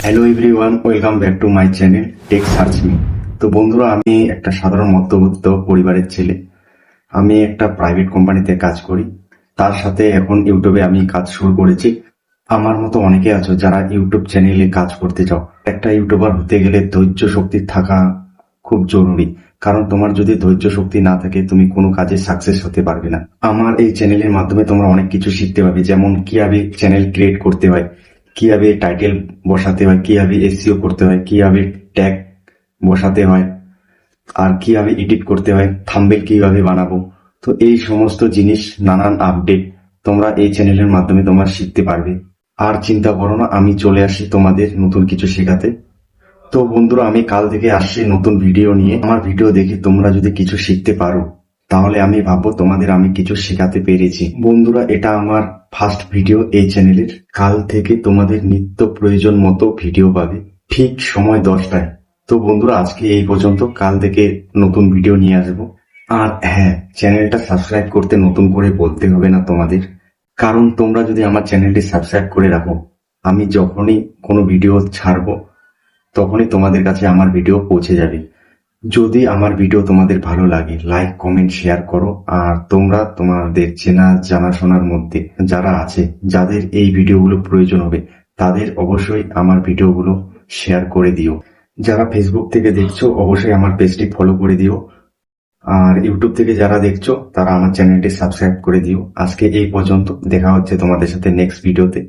Hello everyone, welcome back to my channel tech search me. তো বন্ধুরা, আমি একটা সাধারণ মধ্যবিত্ত পরিবারের ছেলে। আমি একটা প্রাইভেট কোম্পানিতে কাজ করি, তার সাথে এখন ইউটিউবে আমি কাজ শুরু করেছি। আমার মতো অনেকে আছো যারা ইউটিউব চ্যানেলে কাজ করতে চাও। একটা ইউটিউবার হতে গেলে ধৈর্য শক্তি থাকা খুব জরুরি, কারণ তোমার যদি ধৈর্য শক্তি না থাকে তুমি কোনো কাজে সাকসেস হতে পারবে না। আমার এই চ্যানেলের মাধ্যমে তোমরা অনেক কিছু শিখতে পারবে, যেমন কিভাবে চ্যানেল ক্রিয়েট করতে হয়, কিভাবে টাইটেল বসাতে হয়, কিভাবে এসইও করতে হয়, কিভাবে ট্যাগ বসাতে হয়, আর কিভাবে এডিট করতে হয়, থাম্বনেল কিভাবে বানাবো। তো এই সমস্ত জিনিস, নানান আপডেট তোমরা এই চ্যানেলের মাধ্যমে তোমরা শিখতে পারবে। আর চিন্তা করো না, আমি চলে আসি তোমাদের নতুন কিছু শেখাতে। তো বন্ধুরা, আমি কাল থেকে আসছি নতুন ভিডিও নিয়ে। আমার ভিডিও দেখে তোমরা যদি কিছু শিখতে পারো, তাহলে আমি ভাববো তোমাদের আমি কিছু শেখাতে পেরেছি। বন্ধুরা, এটা আমার ফার্স্ট ভিডিও এই চ্যানেলের। কাল থেকে তোমাদের নিত্য প্রয়োজন মতো ভিডিও পাবে, ঠিক সময় 10টায়। তো বন্ধুরা, আজকে এই পর্যন্ত। কাল থেকে নতুন ভিডিও নিয়ে আসবো। আর হ্যাঁ, চ্যানেলটা সাবস্ক্রাইব করতে নতুন করে বলতে হবে না তোমাদের, কারণ তোমরা যদি আমার চ্যানেলটি সাবস্ক্রাইব করে রাখো, আমি যখনই কোনো ভিডিও ছাড়বো তখনই তোমাদের কাছে আমার ভিডিও পৌঁছে যাবে। যদি আমার ভিডিও তোমাদের ভালো লাগে, লাইক কমেন্ট শেয়ার করো। আর তোমরা তোমাদের চেনা জানাশোনার মধ্যে যারা আছে, যাদের এই ভিডিওগুলো প্রয়োজন হবে, তাদের অবশ্যই আমার ভিডিওগুলো শেয়ার করে দিও। যারা ফেসবুক থেকে দেখছো, অবশ্যই আমার পেজটি ফলো করে দিও। আর ইউটিউব থেকে যারা দেখছো, তারা আমার চ্যানেলটি সাবস্ক্রাইব করে দিও। আজকে এই পর্যন্ত, দেখা হচ্ছে তোমাদের সাথে নেক্সট ভিডিওতে।